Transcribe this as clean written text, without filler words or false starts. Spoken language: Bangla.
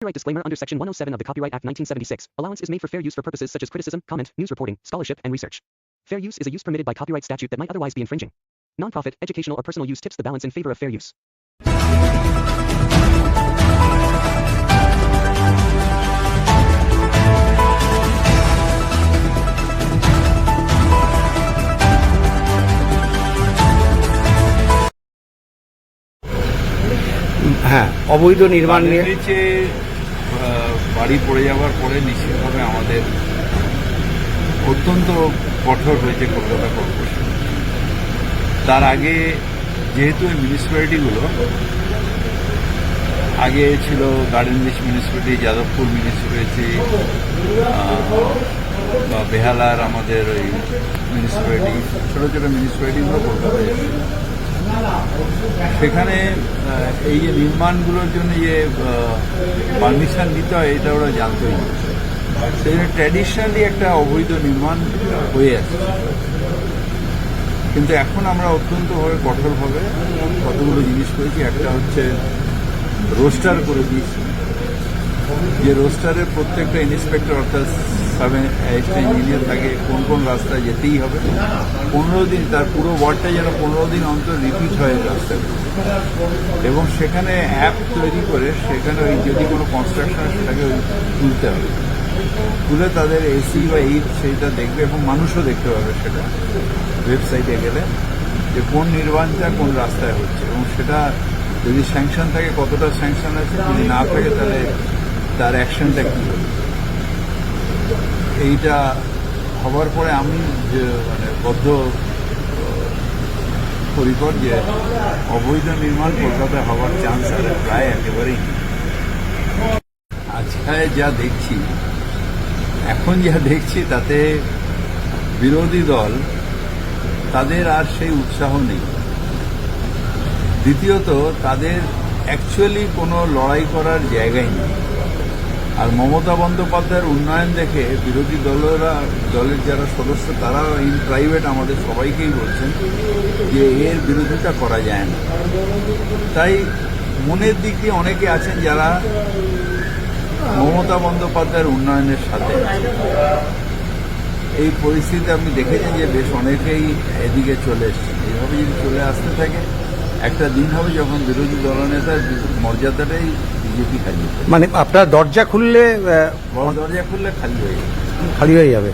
Copyright disclaimer under Section 107 of the Copyright Act 1976. Allowance is made for fair use for purposes such as criticism, comment, news reporting, scholarship, and research. Fair use is a use permitted by copyright statute that might otherwise be infringing. Nonprofit, educational, or personal use tips the balance in favor of fair use. হ্যাঁ, অবৈধ নির্মাণ নিয়ে নিচে বাড়ি পড়ে যাওয়ার পরে নিশ্চিতভাবে আমাদের অত্যন্ত কঠোর হয়েছে কলকাতা কর্পোরেশন। তার আগে যেহেতু এই মিউনিসিপ্যালিটিগুলো আগে ছিল Garden Reach municipality, Jadavpur municipality বা বেহালার আমাদের ওই মিউনিসিপ্যালিটি, ছোটো ছোটো মিউনিসিপ্যালিটিগুলো কলকাতায় এসেছে। সেখানে এই যে নির্মাণগুলোর জন্য যে পারমিশন নিতে হয় এটা ওরা জানতোই না। সেই জন্য ট্র্যাডিশনালি একটা অবৈধ নির্মাণ হয়ে আসছে। কিন্তু এখন আমরা অত্যন্তভাবে কঠোরভাবে কতগুলো জিনিস করেছি। একটা হচ্ছে রোস্টার করে দিয়েছি, যে রোস্টারের প্রত্যেকটা ইন্সপেক্টর অর্থাৎ সাব ইঞ্জিনিয়ার থাকে কোন কোন রাস্তায় যেতেই হবে 15 দিন, তার পুরো ওয়ার্ডটা যেন 15 দিন অন্তর রিপিট হয় রাস্তায়, এবং সেখানে অ্যাপ তৈরি করে সেখানে ওই যদি কোনো কনস্ট্রাকশন সেটাকে তুলতে হবে, তুলে তাদের এসি বা এইট সেইটা দেখবে এবং মানুষও দেখতে পাবে সেটা ওয়েবসাইটে গেলে যে কোন নির্মাণটা কোন রাস্তায় হচ্ছে, এবং সেটা যদি স্যাংশন থাকে কতটা স্যাংশন আছে, যদি না থাকে তাহলে তার অ্যাকশনটা কী হবে। এইটা হওয়ার পরে আমি যে বদ্ধ পরিকর যে অবৈধ নির্মাণ কলকাতায় হওয়ার চান্স আর প্রায় একেবারেই নেই। আজকে যা দেখছি, এখন যা দেখছি তাতে বিরোধী দল তাদের আর সেই উৎসাহ নেই। দ্বিতীয়ত তাদের অ্যাকচুয়ালি কোনো লড়াই করার জায়গাই নেই। আর মমতা বন্দ্যোপাধ্যায়ের উন্নয়ন দেখে বিরোধী দলের যারা সদস্য তারা ইন প্রাইভেট আমাদের সবাইকেই বলছেন যে এর বিরোধিতা করা যায় না। তাই মনের দিক দিয়ে অনেকে আছেন যারা মমতা বন্দ্যোপাধ্যায়ের উন্নয়নের সাথে। এই পরিস্থিতিতে আপনি দেখেছেন যে বেশ অনেকেই এদিকে চলে এসছে। এইভাবে যদি চলে আসতে থাকে একটা দিন হবে যখন বিরোধী দলনেতার মর্যাদাটাই বিজেপি খালি, মানে আপনার দরজা খুললে খালি হয়ে যাবে। খালি হয়ে যাবে।